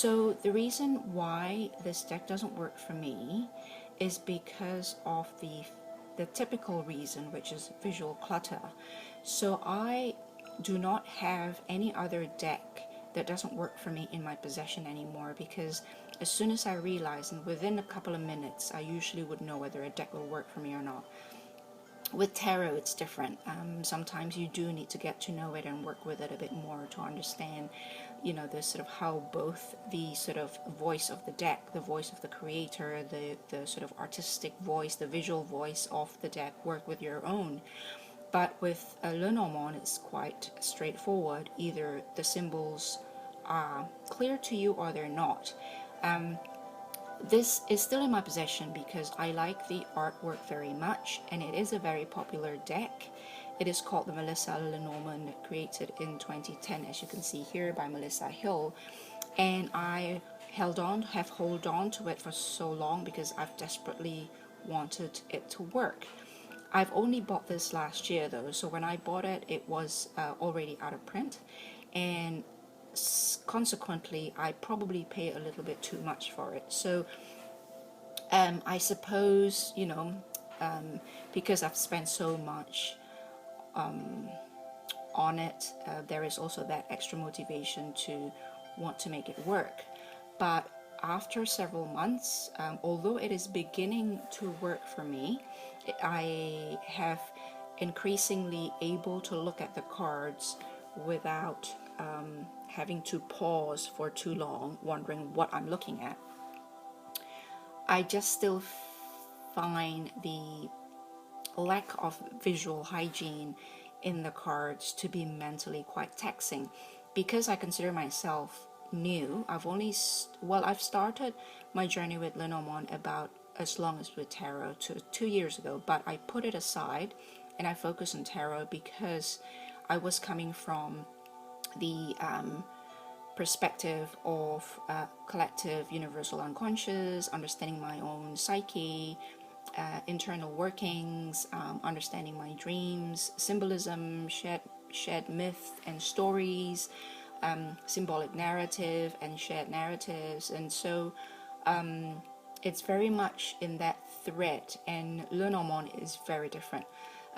So the reason why this deck doesn't work for me is because of the typical reason, which is visual clutter. So I do not have any other deck that doesn't work for me in my possession anymore, because as soon as I realize, and within a couple of minutes, I usually would know whether a deck will work for me or not. With tarot, it's different. Sometimes you do need to get to know it and work with it a bit more to understand, the sort of how both the sort of voice of the deck, the voice of the creator, the sort of artistic voice, the visual voice of the deck work with your own. But with Lenormand, it's quite straightforward. Either the symbols are clear to you or they're not. This is still in my possession because I like the artwork very much, and it is a very popular deck. It is called the Melissa Lenormand, created in 2010, as you can see here, by Melissa Hill. And I have held on to it for so long because I've desperately wanted it to work. I've only bought this last year though, so when I bought it, it was already out of print, and consequently I probably pay a little bit too much for it. So I suppose, because I've spent so much on it, there is also that extra motivation to want to make it work. But after several months, although it is beginning to work for me, I have increasingly able to look at the cards without having to pause for too long, wondering what I'm looking at. I just still find the lack of visual hygiene in the cards to be mentally quite taxing, because I consider myself new. I've started my journey with Lenormand about as long as with tarot, 2 years ago, but I put it aside and I focus on tarot because I was coming from the perspective of collective universal unconscious, understanding my own psyche, internal workings, understanding my dreams, symbolism, shared myth and stories, symbolic narrative and shared narratives. And so it's very much in that thread, and Lenormand is very different.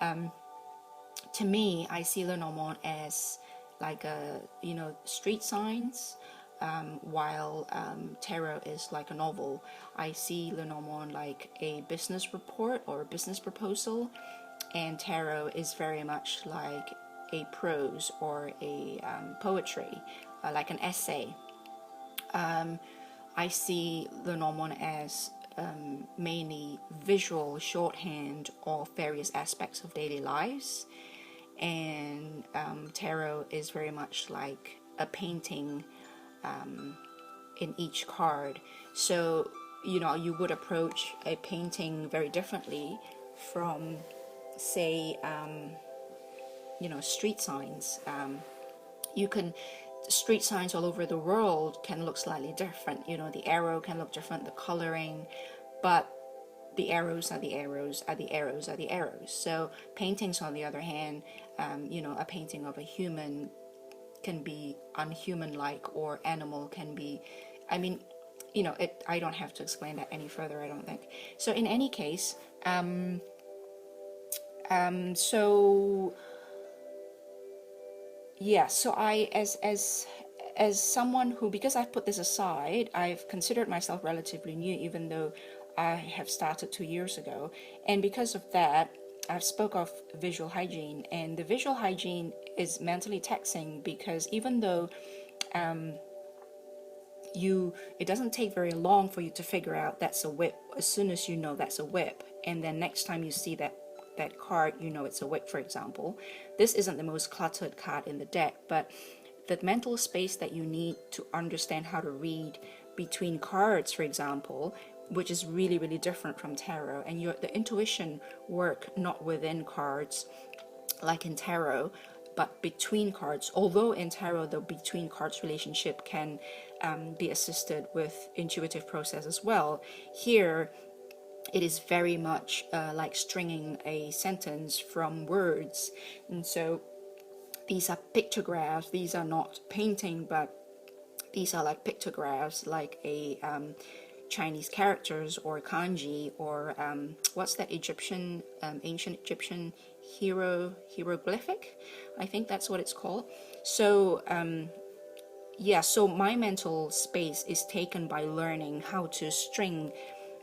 To me, I see Lenormand as like street signs, while tarot is like a novel. I see Lenormand like a business report or a business proposal, and tarot is very much like a prose or a poetry, like an essay. I see Lenormand as mainly visual shorthand of various aspects of daily lives, and tarot is very much like a painting in each card. So you would approach a painting very differently from, say, street signs. Street signs all over the world can look slightly different. The arrow can look different, the coloring, but the arrows are the arrows are the arrows are the arrows. So paintings, on the other hand, a painting of a human can be unhuman-like, or animal can be, I don't have to explain that any further, I don't think. So in any case, so I, as someone who, because I've put this aside, I've considered myself relatively new, even though I have started 2 years ago. And because of that, I've spoke of visual hygiene, and the visual hygiene is mentally taxing, because even though it doesn't take very long for you to figure out that's a whip as soon as you know that's a whip, and then next time you see that card, it's a whip, for example. This isn't the most cluttered card in the deck, but the mental space that you need to understand how to read between cards, for example, which is really, really different from tarot, and the intuition work not within cards like in tarot, but between cards. Although in tarot, the between cards relationship can be assisted with intuitive process as well. Here, it is very much like stringing a sentence from words. And so these are pictographs. These are not painting, but These are like pictographs, like a Chinese characters or kanji, or what's that Egyptian, ancient Egyptian hieroglyphic? I think that's what it's called. So yeah, so my mental space is taken by learning how to string,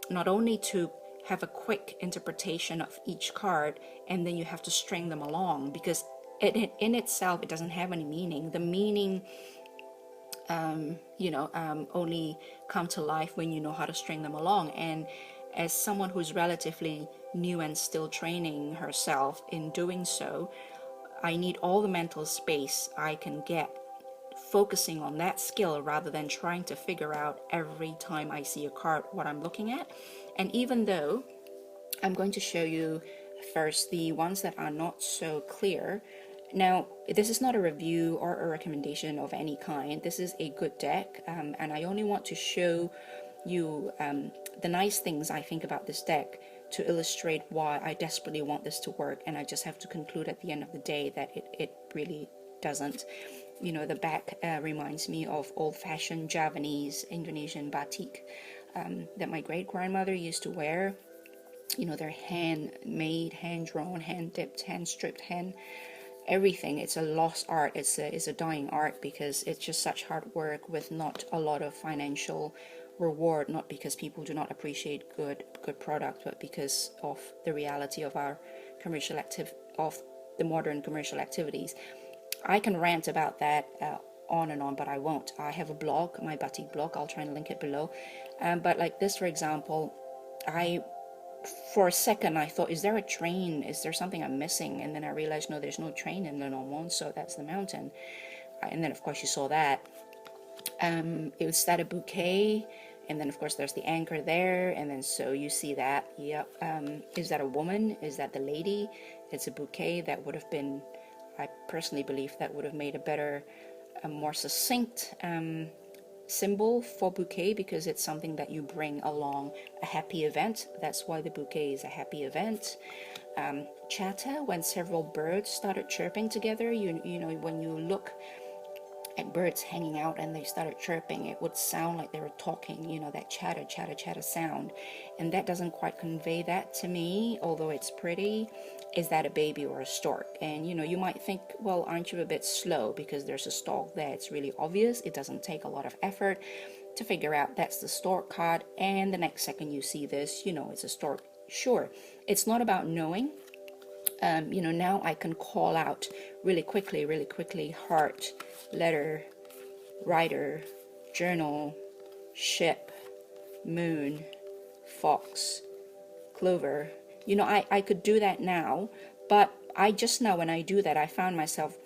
not only to have a quick interpretation of each card, and then you have to string them along, because in itself it doesn't have any meaning. The meaning only come to life when you know how to string them along. And as someone who's relatively new and still training herself in doing so, I need all the mental space I can get focusing on that skill, rather than trying to figure out every time I see a card what I'm looking at. And even though I'm going to show you first the ones that are not so clear. Now, this is not a review or a recommendation of any kind. This is a good deck, and I only want to show you the nice things I think about this deck to illustrate why I desperately want this to work, and I just have to conclude at the end of the day that it really doesn't. You know, the back reminds me of old-fashioned Javanese, Indonesian batik that my great-grandmother used to wear. You know, they're handmade, hand-drawn, hand-dipped, hand-stripped, everything. It's a lost art. It's a dying art, because it's just such hard work with not a lot of financial reward, not because people do not appreciate good product, but because of the reality of our of the modern commercial activities. I can rant about that on and on, but I won't. I have a blog, my batik blog. I'll try and link it below. But like this, for example, for a second I thought, is there a train? Is there something I'm missing? And then I realized, no, there's no train in Lenormand, so that's the mountain. And then of course you saw that. It was that a bouquet, and then of course there's the anchor there, and then so you see that. Yep. Is that a woman? Is that the lady? It's a bouquet. That would have been, I personally believe, that would have made a better, a more succinct symbol for bouquet, because it's something that you bring along a happy event. That's why the bouquet is a happy event. Chatter, when several birds started chirping together, you know, when you look at birds hanging out and they started chirping, it would sound like they were talking, you know, that chatter sound. And that doesn't quite convey that to me, although it's pretty. Is that a baby or a stork? And you know, you might think, well, aren't you a bit slow because there's a stork there? It's really obvious. It doesn't take a lot of effort to figure out that's the stork card, and the next second you see this, you know, it's a stork. Sure, it's not about knowing. You know, now I can call out really quickly: heart, letter, writer, journal, ship, moon, fox, clover. You know, I could do that now, but I just now, when I do that, I found myself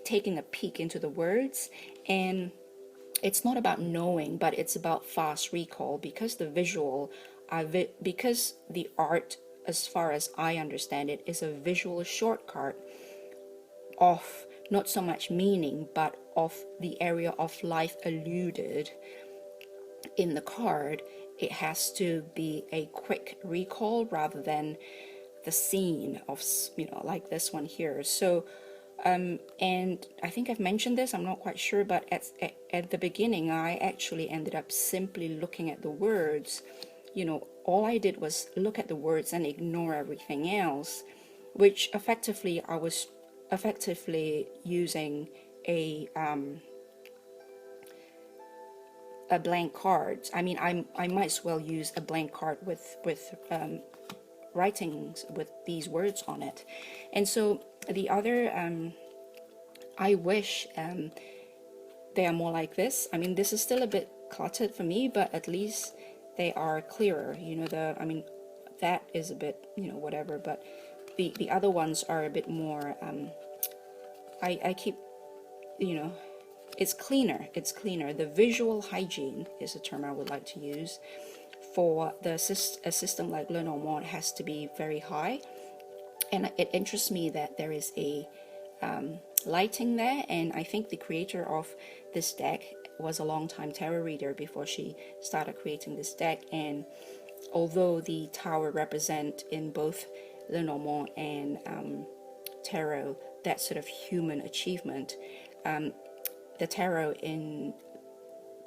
taking a peek into the words, and it's not about knowing, but it's about fast recall, because the visual, because the art, as far as I understand it, is a visual shortcut of not so much meaning, but of the area of life alluded in the card. It has to be a quick recall rather than the scene of, you know, like this one here. So and I think I've mentioned this, I'm not quite sure, but at the beginning I actually ended up simply looking at the words. You know, all I did was look at the words and ignore everything else, which effectively I was effectively using a blank card. I mean, I might as well use a blank card with writings with these words on it. And so the other, I wish they are more like this. I mean, this is still a bit cluttered for me, but at least they are clearer. You know, I mean, that is a bit, you know, whatever, but the other ones are a bit more, I keep, you know, it's cleaner. The visual hygiene is a term I would like to use. For a system like Lenormand has to be very high, and it interests me that there is a lighting there, and I think the creator of this deck was a long-time tarot reader before she started creating this deck. And although the tower represent in both Lenormand and tarot that sort of human achievement, the tarot in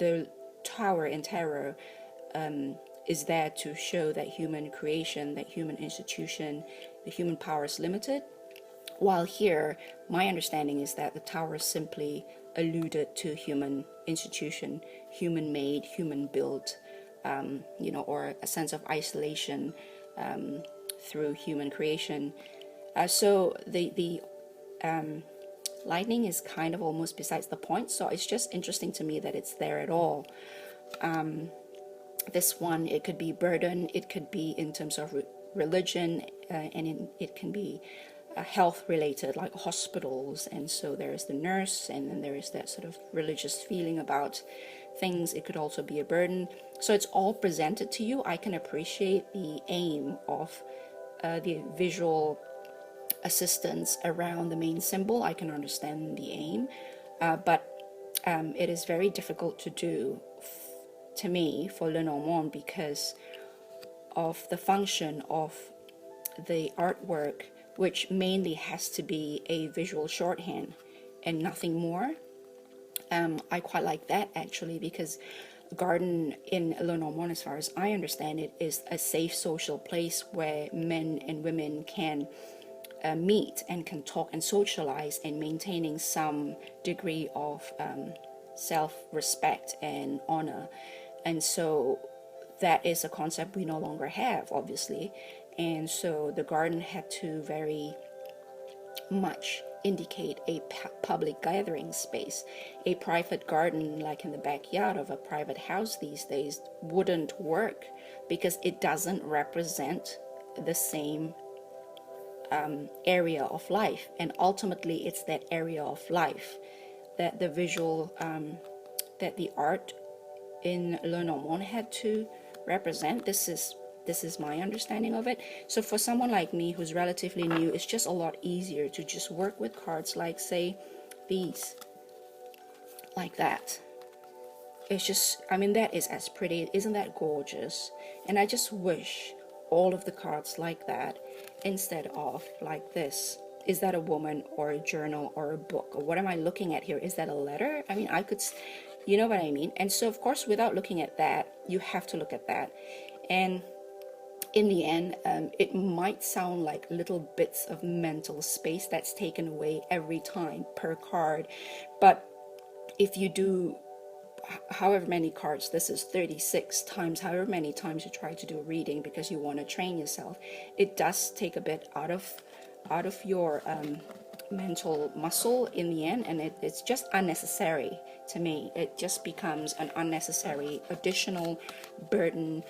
the tower in tarot is there to show that human creation, that human institution, the human power is limited. While here, my understanding is that the tower simply alluded to human institution, human made, human built, or a sense of isolation through human creation. So the lightning is kind of almost besides the point. So it's just interesting to me that it's there at all. This one, it could be burden, it could be in terms of religion, and it can be health related, like hospitals. And so there is the nurse, and then there is that sort of religious feeling about things. It could also be a burden. So it's all presented to you. I can appreciate the aim of the visual assistance around the main symbol. I can understand the aim, but it is very difficult to do to me for Lenormand because of the function of the artwork, which mainly has to be a visual shorthand and nothing more. I quite like that actually, because garden in Lenormand, as far as I understand it, is a safe social place where men and women can meet and can talk and socialize, and maintaining some degree of self-respect and honor. And so that is a concept we no longer have, obviously. And so the garden had to very much indicate a public gathering space. A private garden, like in the backyard of a private house these days, wouldn't work because it doesn't represent the same area of life. And ultimately, it's that area of life that the visual, that the art in Lenormand had to represent. This is my understanding of it. So for someone like me who's relatively new, it's just a lot easier to just work with cards like, say, these, like that. It's just, I mean, that is as pretty. Isn't that gorgeous? And I just wish all of the cards like that instead of like this. Is that a woman or a journal or a book? Or what am I looking at here? Is that a letter? I mean, I could, you know what I mean? And so, of course, without looking at that, you have to look at that. And in the end, it might sound like little bits of mental space that's taken away every time per card. But if you do however many cards, this is 36 times, however many times you try to do a reading because you want to train yourself, it does take a bit out of your mental muscle in the end, and it's just unnecessary to me. It just becomes an unnecessary additional burden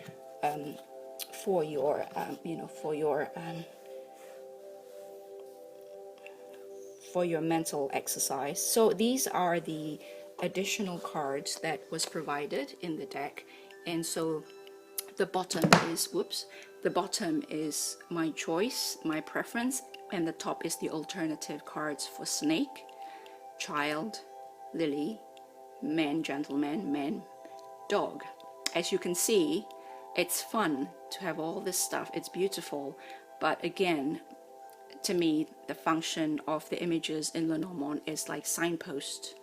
for your for your mental exercise. So these are the additional cards that was provided in the deck. And so the bottom is my choice, my preference, and the top is the alternative cards for snake, child, lily, man, gentleman, man, dog. As you can see, it's fun to have all this stuff. It's beautiful, but again, to me, the function of the images in Lenormand is like signposts.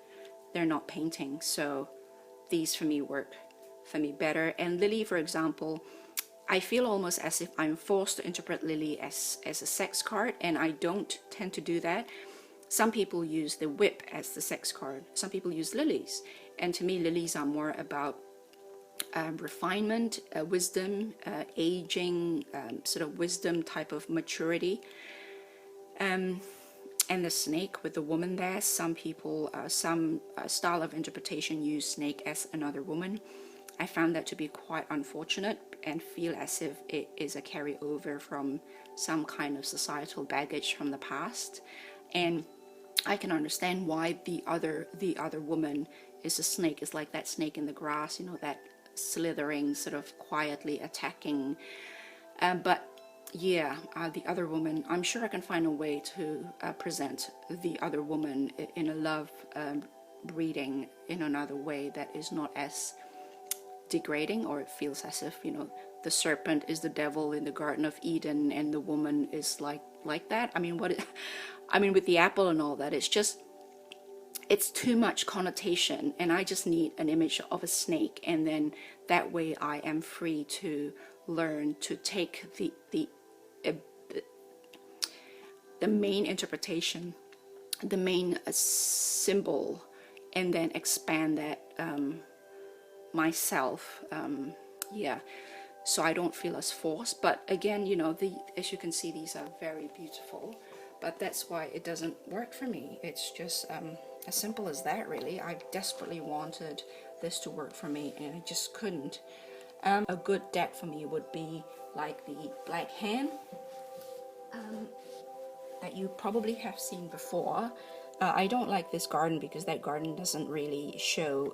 They're not painting, so these for me work for me better. And Lily, for example, I feel almost as if I'm forced to interpret Lily as a sex card, and I don't tend to do that. Some people use the whip as the sex card. Some people use lilies, and to me, lilies are more about refinement, wisdom, aging, sort of wisdom type of maturity. And the snake with the woman there, some people, some style of interpretation use snake as another woman. I found that to be quite unfortunate and feel as if it is a carryover from some kind of societal baggage from the past. And I can understand why the other woman is a snake. It's like that snake in the grass, you know, that slithering, sort of quietly attacking. But yeah, the other woman, I'm sure I can find a way to present the other woman in a love reading in another way that is not as degrading, or it feels as if, you know, the serpent is the devil in the Garden of Eden and the woman is like that. I mean, with the apple and all that, it's just, it's too much connotation, and I just need an image of a snake, and then that way I am free to learn to take the main interpretation, the main symbol, and then expand that myself. Yeah, so I don't feel as forced. But again, you know, as you can see, these are very beautiful, but that's why it doesn't work for me. It's just as simple as that, really. I desperately wanted this to work for me, and I just couldn't. A good deck for me would be like the Black Hand that you probably have seen before. I don't like this garden because that garden doesn't really show,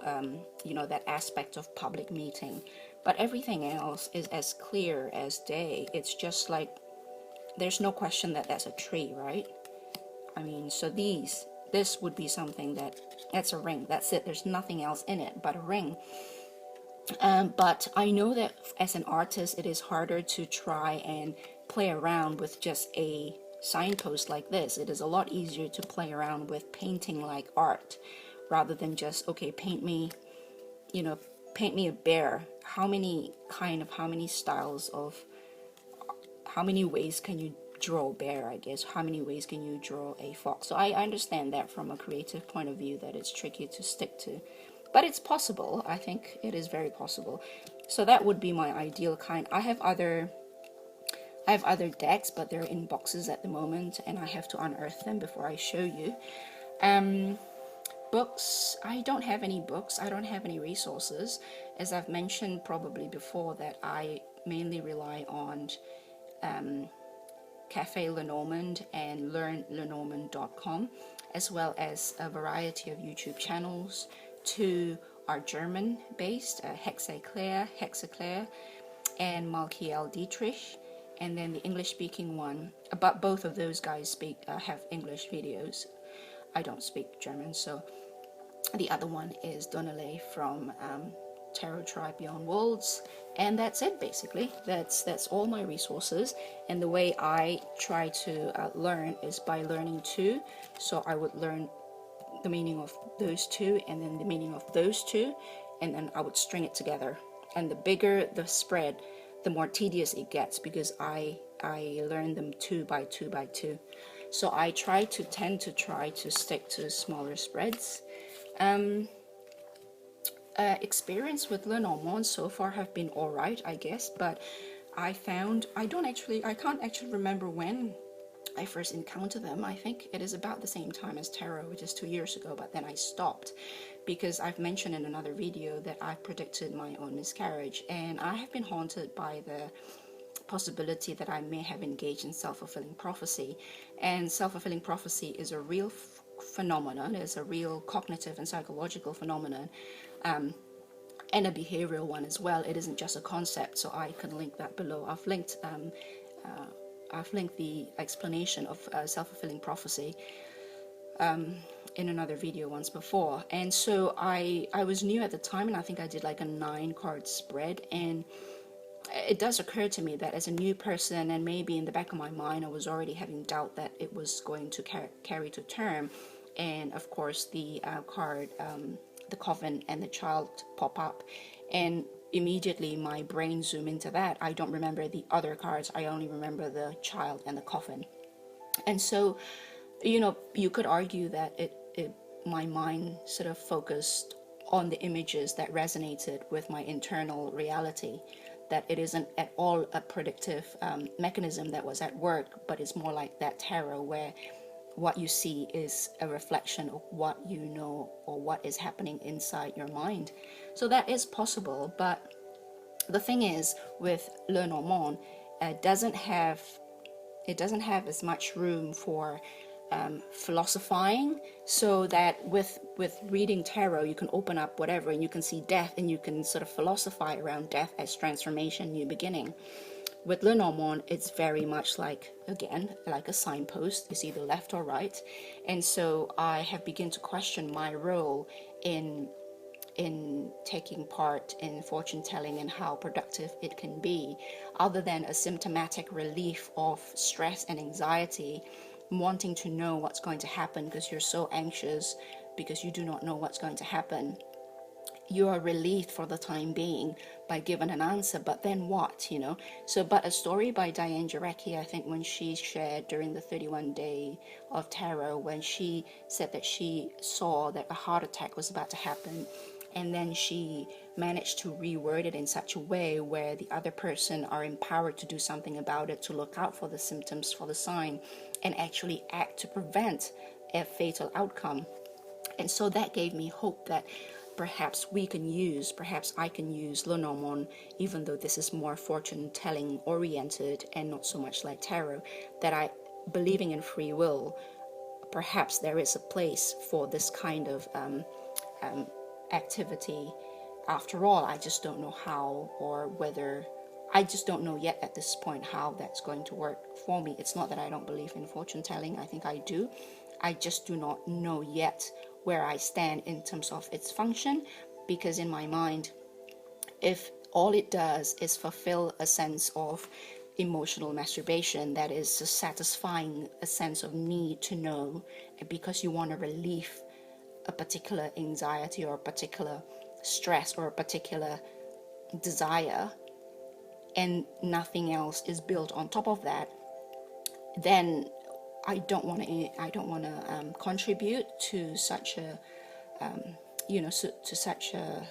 you know, that aspect of public meeting. But everything else is as clear as day. It's just like, there's no question that that's a tree, right? I mean, so this would be something that's a ring. That's it. There's nothing else in it but a ring. But I know that as an artist, it is harder to try and play around with just a signpost like this. It is a lot easier to play around with painting like art rather than just, okay, paint me, you know, paint me a bear. How many styles of, how many ways can you draw a bear, I guess? How many ways can you draw a fox? So I understand that from a creative point of view, that it's tricky to stick to. But it's possible. I think it is very possible. So that would be my ideal kind. I have other decks, but they're in boxes at the moment, and I have to unearth them before I show you. Books, I don't have any books. I don't have any resources. As I've mentioned probably before, that I mainly rely on Cafe Lenormand and learnlenormand.com, as well as a variety of YouTube channels. Two are German based, Hexaclaire and Malkiel Dietrich, and then the English speaking one, but both of those guys have English videos. I don't speak German, so the other one is Donnelly from Tarot Tribe Beyond Worlds, and that's it basically. That's all my resources, and the way I try to learn is by learning two. So I would learn the meaning of those two, and then the meaning of those two, and then I would string it together. And the bigger the spread, the more tedious it gets, because I learn them two by two by two. So I tend to try to stick to smaller spreads. Experience with Lenormand so far have been alright, I guess, but I found I can't actually remember when I first encountered them. I think it is about the same time as tarot, which is 2 years ago, but then I stopped because I've mentioned in another video that I predicted my own miscarriage, and I have been haunted by the possibility that I may have engaged in self-fulfilling prophecy. And self-fulfilling prophecy is a real phenomenon. It's a real cognitive and psychological phenomenon, and a behavioral one as well. It isn't just a concept, so I can link that below. I've linked the explanation of self-fulfilling prophecy in another video once before. And so I was new at the time, and I think I did like a 9-card spread, and it does occur to me that as a new person, and maybe in the back of my mind I was already having doubt that it was going to carry to term, and of course the card, the coven and the child pop up, and immediately my brain zoom into that. I don't remember the other cards, I only remember the child and the coffin. And so, you know, you could argue that my mind sort of focused on the images that resonated with my internal reality, that it isn't at all a predictive mechanism that was at work, but it's more like that tarot where what you see is a reflection of what you know or what is happening inside your mind. So that is possible, but the thing is with Lenormand, it doesn't have as much room for philosophizing, so that with reading tarot you can open up whatever and you can see death and you can sort of philosophize around death as transformation, new beginning. With Lenormand, it's very much like, again, like a signpost. It's either left or right. And so I have begun to question my role in taking part in fortune telling and how productive it can be, other than a symptomatic relief of stress and anxiety, wanting to know what's going to happen because you're so anxious because you do not know what's going to happen. You are relieved for the time being by giving an answer, but then what, you know? So, but a story by Diane Jarecki, I think, when she shared during the 31 day of tarot, when she said that she saw that a heart attack was about to happen, and then she managed to reword it in such a way where the other person are empowered to do something about it, to look out for the symptoms, for the sign, and actually act to prevent a fatal outcome. And so that gave me hope that perhaps I can use Lenormand, even though this is more fortune telling oriented and not so much like tarot, that I, believing in free will, perhaps there is a place for this kind of activity. After all, I just don't know how, or whether, I just don't know yet at this point how that's going to work for me. It's not that I don't believe in fortune telling, I think I do. I just do not know yet where I stand in terms of its function, because in my mind, if all it does is fulfill a sense of emotional masturbation, that is just satisfying a sense of need to know, because you want to relieve a particular anxiety or a particular stress or a particular desire, and nothing else is built on top of that, then I don't want to contribute to such a to such a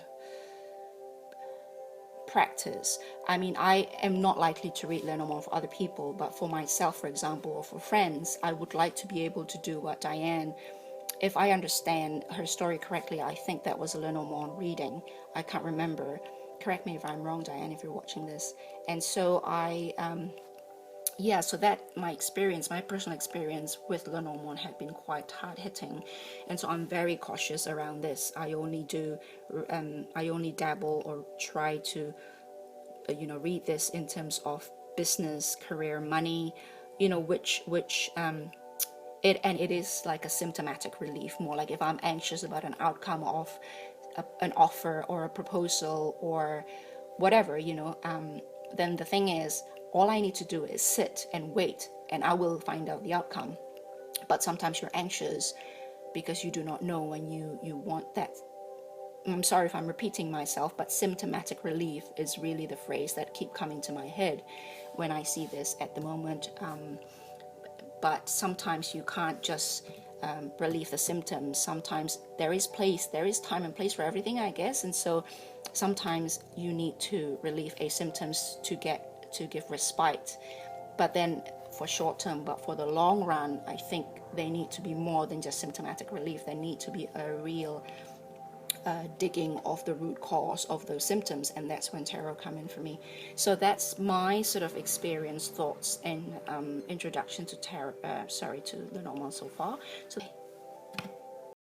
practice. I mean, I am not likely to read Lenormand for other people, but for myself, for example, or for friends, I would like to be able to do what Diane, if I understand her story correctly, I think that was a Lenormand reading. I can't remember. Correct me if I'm wrong, Diane, if you're watching this. And so so that my personal experience with Lenormand had been quite hard hitting, and so I'm very cautious around this. I only dabble or try to, read this in terms of business, career, money, which it is like a symptomatic relief, more like if I'm anxious about an outcome of an offer or a proposal or whatever, then the thing is, all I need to do is sit and wait, and I will find out the outcome. But sometimes you're anxious because you do not know when you want that. I'm sorry if I'm repeating myself, but symptomatic relief is really the phrase that keep coming to my head when I see this at the moment. But sometimes you can't just relieve the symptoms. Sometimes there is time and place for everything, I guess. And so sometimes you need to relieve a symptoms to give respite, but then for short term. But for the long run, I think they need to be more than just symptomatic relief. There need to be a real digging of the root cause of those symptoms, and that's when tarot come in for me. So that's my sort of experience, thoughts, and introduction to tarot. To Lenormand so far. So